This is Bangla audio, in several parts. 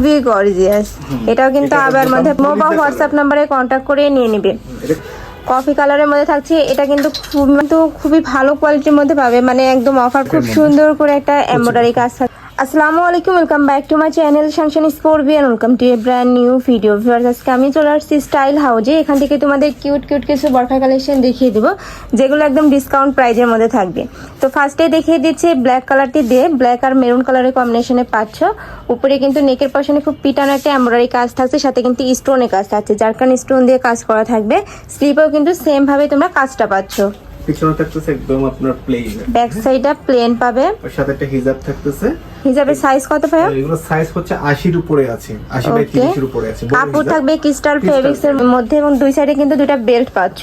খুবই গর্জিয়াস। এটাও কিন্তু আবার মধ্যে মোবাইল হোয়াটসঅ্যাপ নাম্বারে কন্ট্যাক্ট করে নিয়ে নেবে। কফি কালারের মধ্যে থাকছে, এটা কিন্তু খুবই ভালো কোয়ালিটির মধ্যে পাবে, মানে একদম অফার, খুব সুন্দর করে একটা এমব্রয়ডারি কাজ থাকে। আসসালামু আলাইকুম, welcome back to my channel sunshine sports and welcome to a brand new video. Viewers, আজকে আমি চলে আসছি স্টাইল হাউজে। এখান থেকে তোমাদের কিউট কিছু বরখা কালেকশন দেখিয়ে দিব, যেগুলো একদম ডিসকাউন্ট প্রাইজের মধ্যে থাকবে। তো ফার্স্টে দেখিয়ে দিচ্ছি ব্ল্যাক কালারটি দিয়ে, ব্ল্যাক আর মেরুন কালারের কম্বিনেশনে পাচ্ছ। উপরে কিন্তু নেকের পাশে খুব পিটানো একটা এমব্রয়ডারি কাজ থাকছে, সাথে কিন্তু স্টোনের কাজ থাকছে, জারকান স্টোন দিয়ে কাজ করা থাকবে। স্লিপেও কিন্তু সেম ভাবে তোমরা কাজটা পাচ্ছ। পিছনে থাকতেছে একদম আপনার প্লেন, ব্যাক সাইডটা প্লেন পাবে, ওর সাথে একটা হিজাব থাকতেছে। হিজাবের সাইজ কত ভাইয়া? এগুলো সাইজ হচ্ছে 80 এর উপরে আছে, 80 বাই 30 এর উপরে আছে। কাপড় থাকবে ক্রিস্টাল ফেব্রিক্স এর মধ্যে এবং দুই সাইডে কিন্তু দুটো বেল্ট পাচ্ছ।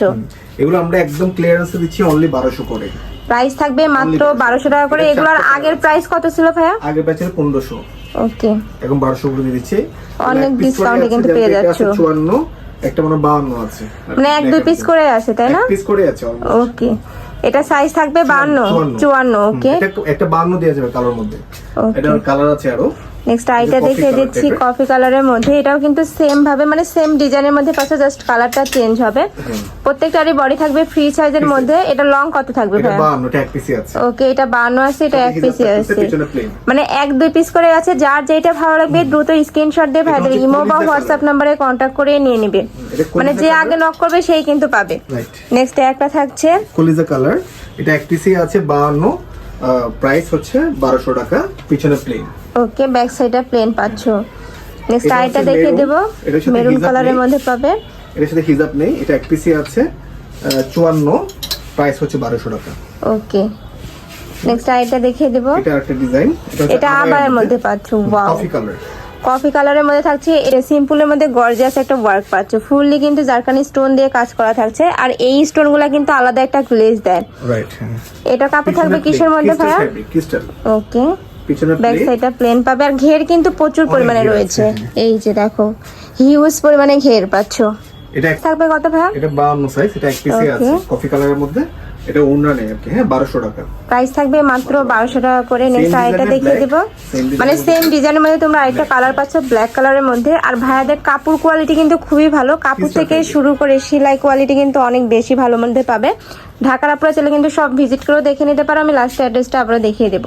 এগুলো আমরা একদম ক্লিয়ারেন্সে দিচ্ছি অনলি 1200 করে। প্রাইস থাকবে মাত্র 1200 টাকা করে। এগুলোর আগের প্রাইস কত ছিল ভাইয়া? আগের প্রাইস ছিল 1500, ওকে, এখন 1200 করে দিচ্ছি। অনেক ডিসকাউন্টে কিন্তু পেয়ে যাচ্ছ। 54, একটা মানে 52 আছে, মানে এক দুই পিস করে আছে, তাই না? এক পিস করে আছে। ওকে, এটা সাইজ থাকবে 52, ওকে। একটা 52 দেয়া যাবে কালার মধ্যে। এটার কালার আছে আরো। নেক্সট আইটা দেখিয়ে দিচ্ছি কফি কালারের মধ্যে। এটাও কিন্তু সেম ভাবে, মানে সেম ডিজাইনের মধ্যে পাচ্ছে, জাস্ট কালারটা চেঞ্জ হবে। প্রত্যেকটারই বডি থাকবে ফ্রি সাইজের মধ্যে। এটা লং কত থাকবে ভাই? এটা 52, এটা এক পিসই আছে। ওকে, এটা 52 আছে, এটা এক পিসই আছে, মানে এক দুই পিস করে আছে। যার যেটা ভালো লাগবে দ্রুত স্ক্রিনশট দিয়ে ভাইদের ইমো বা হোয়াটসঅ্যাপ নম্বরে কন্ট্যাক্ট করে নিয়ে নেবে, মানে যে আগে নক করবে সেই কিন্তু পাবে। নেক্সট একটা থাকছে কলিজা কালার, এটা এক পিসই আছে 52, প্রাইস হচ্ছে 1200 টাকা, পিছনে প্লেন। ওকে, ব্যাক সাইডটা প্লেন পাচ্ছ। নেক্সট আইটা দেখিয়ে দেব, মেরুন কালারের মধ্যে পাবে। এর সাথে হিজাব নেই, এটা এক পিসই আছে 54, প্রাইস হচ্ছে 1200 টাকা। ওকে, নেক্সট আইটা দেখিয়ে দেব, এটা একটা ডিজাইন, এটা আবারের মধ্যে পাচ্ছ। ওয়াও, কফি কালার, কফি কালারের মধ্যে থাকছে। এটা সিম্পলের মধ্যে গর্জিয়াস একটা ওয়ার্ক পাচ্ছ। ফুললি কিন্তু জারকানি স্টোন দিয়ে কাজ করা থাকছে, আর এই স্টোনগুলো কিন্তু আলাদা একটা গ্লেজ দেয়। রাইট, এটা কাপড় থাকবে কিসের মধ্যে ভাইয়া? ক্রিস্টাল। ওকে, পিছনে ব্যাক সাইডটা প্লেন পাবে, আর ঘের কিন্তু প্রচুর পরিমাণে রয়েছে। এই যে দেখো, হিউজ পরিমাণে ঘের পাচ্ছ। এটা থাকবে কত ভাইয়া? এটা 52 সাইজ, এটা এক পিসই আছে কফি কালারের মধ্যে। এটা ওন্না নেই আর কি, হ্যাঁ 1200 টাকা। প্রাইস থাকবে মাত্র 1200 টাকা করে। নেক্সট আইটা দেখিয়ে দেব, মানে সেম ডিজাইনের মধ্যে তোমরা আরেকটা কালার পাচ্ছ ব্ল্যাক কালারের মধ্যে। আর ভাইয়াদের কাপড় কোয়ালিটি কিন্তু খুবই ভালো, কাপড় থেকে শুরু করে সেলাই কোয়ালিটি কিন্তু অনেক বেশি ভালো মধ্যে পাবে। ঢাকার আপনারা চলে কিন্তু সব ভিজিট করেও দেখে নিতে পারো। আমি লাস্ট অ্যাড্রেসটা আবার দেখিয়ে দেব।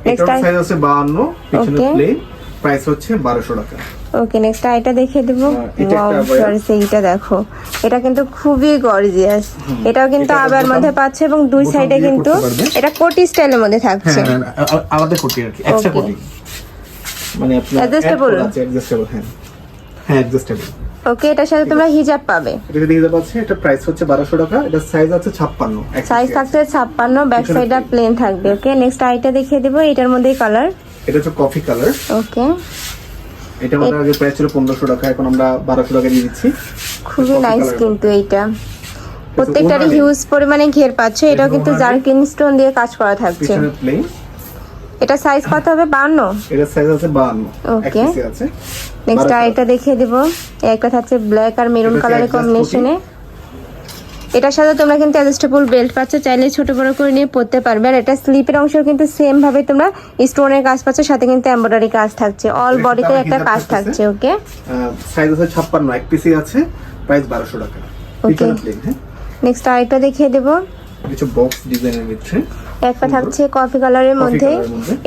নেক্সট সাইজ আছে 52, পিছনে প্লেন, প্রাইস হচ্ছে 1200 টাকা। ওকে, নেক্সট আইটা দেখিয়ে দেব। ওয়াও ফ্রেন্ডস, এইটা দেখো, এটা কিন্তু খুবই গর্জিয়াস। এটাও কিন্তু আবার মধ্যে পাচ্ছে এবং দুই সাইডে কিন্তু এটা কোটি স্টাইলের মধ্যে থাকছে। হ্যাঁ, আলাদা কোটি আর কি, এক্সট্রা কোটি, মানে আপনার অ্যাডজাস্টেবল আছে। অ্যাডজাস্টেবল, হ্যাঁ অ্যাডজাস্টেবল। ওকে, এটার সাথে তোমরা হিজাব পাবে। এটা যদি হিজাব আছে, এটা প্রাইস হচ্ছে 1200 টাকা। এটা সাইজ আছে 56, সাইজ থাকছে 56, ব্যাক সাইডটা প্লেন থাকবে। ওকে, নেক্সট আইটা দেখিয়ে দেব, এটার মধ্যেই কালার। এটা হচ্ছে কফি কালার। ওকে, এটা আমাদের আগে প্রাইস ছিল 1500 টাকা, এখন আমরা 1200 টাকা দিয়ে দিচ্ছি। খুবই নাইস কিন্তু এইটা। প্রত্যেকটারই হিউজ পরিমাণে ঘের পাচ্ছে। এটাও কিন্তু জারকিন স্টোন দিয়ে কাজ করা থাকছে। পিছনে প্লেন। এটা সাইজ কত হবে? 52। এটা সাইজ আছে 52, এক ওকে, পিসই আছে। নেক্সট আইটা দেখিয়ে দেব, একটা থাকছে ব্ল্যাক আর মেরুন কালারের কম্বিনেশনে। এটার সাথে তোমরা কিন্তু অ্যাডজাস্টেবল বেল্ট পাচ্ছ, চাইলে ছোট বড় করে নিয়ে পরতে পারবে। আর এটা স্লিপের অংশ কিন্তু সেম ভাবে তোমরা স্টোনের কাজ পাচ্ছ, সাথে কিন্তু এমব্রয়ডারি কাজ থাকছে, অল বডিতে একটা কাজ থাকছে। ওকে, সাইজ আছে 56, এক পিসই আছে, প্রাইস 1200 টাকা। পিছনে প্লেন। হ্যাঁ, নেক্সট আইটা দেখিয়ে দেব, কিছু বক্স ডিজাইনের মধ্যে একটা থাকছে কফি কালারের মধ্যে।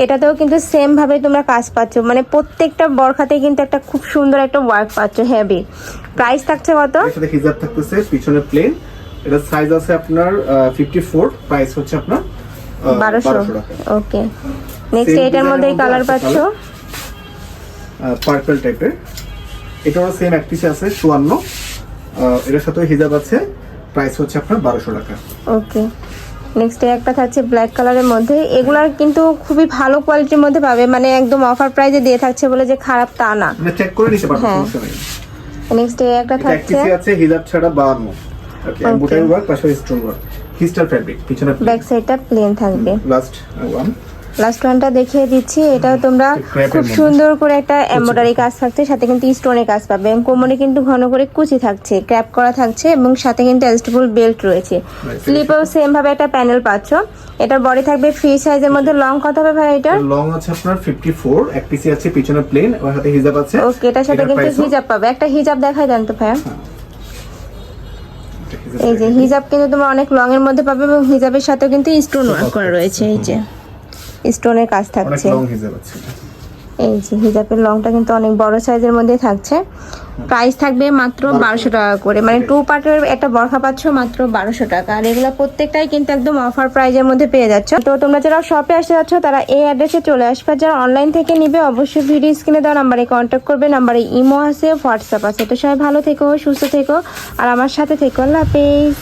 এটাতেও কিন্তু সেম ভাবে তোমরা কাজ পাচ্ছ, মানে প্রত্যেকটা বরখাতে কিন্তু একটা খুব সুন্দর একটা ওয়ার্ক পাচ্ছ, হেভি। প্রাইস থাকছে কত? এর সাথে হিজাব থাকতেছে, পিছনে প্লেন। এটা সাইজ আছে আপনার 54, প্রাইস হচ্ছে আপনার 1200 টাকা। ওকে, নেক্সট এটার মধ্যে কালার পাচ্ছ পার্পল টাইপের। এটাও সেম এক পিসে আছে 54, এর সাথে হিজাব আছে, প্রাইস হচ্ছে আপনার 1200 টাকা। ওকে, নেক্সট একটা থাকছে ব্ল্যাক কালারের মধ্যে। এগুলার কিন্তু খুবই ভালো কোয়ালিটির মধ্যে পাবে, মানে একদম অফার প্রাইসে দিয়ে থাকছে বলে যে খারাপ তা না, মানে চেক করে নিতে পারবেন, সমস্যা নেই। নেক্সট একটা এক থাকছে পিসে আছে হিজাব ছাড়া 52, ওকে, এমব্রয়ডারি ওয়ার্ক, পাশে স্টোন ওয়ার্ক, ক্রিস্টাল ফেব্রিক, পিছনে ব্যাক সাইডটা প্লেন থাকবে। লাস্ট ওয়ান, লাস্ট ওয়ানটা দেখিয়ে দিচ্ছি, এটাও তোমরা ক্র্যাপের খুব মধ্যে। সুন্দর করে একটা এমব্রয়ডারি কাজ থাকছে, সাথে কিন্তু স্টোনের কাজ পাবে এবং কোমরে কিন্তু ঘন করে কুচি থাকছে, ক্র্যাপ করা থাকছে এবং সাথে কিন্তু অ্যাডজাস্টেবল বেল্ট রয়েছে। স্লিপেও সেম ভাবে একটা প্যানেল পাচ্ছ। এটার বডি থাকবে ফ্রি সাইজের মধ্যে। লং কত হবে ভাই এটার? লং আছে আপনার 54, এক পিসি আছে, পিছনে প্লেন, ওর সাথে হিজাব আছে। ওকে, এটার সাথে এটার কিন্তু price ও- হিজাব পাবে। একটা হিজাব দেখাই দেন তো ভাইয়া। এটা হিজাব এই যে হিজাব কিন্তু তোমার অনেক লং এর মধ্যে পাবে এবং হিজাবের সাথেও কিন্তু স্টোন ওয়ার্ক করা রয়েছে। এই যে স্টোনের কাজ অনেক থাকছে। লং হিজাব আছে। এই যে হিজাবের লংটা কিন্তু অনেক বড় সাইজের মধ্যে থাকছে। প্রাইস থাকবে মাত্র 1200 টাকা করে, মানে 2 পার্টের একটা বরখা পাচ্ছ মাত্র 1200 টাকা। আর এগুলো প্রত্যেকটাই কিন্তু একদম অফার প্রাইজের মধ্যে পেয়ে যাচ্ছ। তো তোমরা যারা শপে আসতে যাচ্ছ তারা এই অ্যাড্রেসে চলে আসবে। যারা অনলাইন থেকে নিবে অবশ্যই ভিডিও স্ক্রিনে দেওয়া নাম্বারে কন্ট্যাক্ট করবে। নাম্বারে ইমো আছে, হোয়াটসঅ্যাপ আছে। তো সবাই ভালো থেকো, সুস্থ থেকো আর আমার সাথে থেকো। আল্লাহ হাফেজ।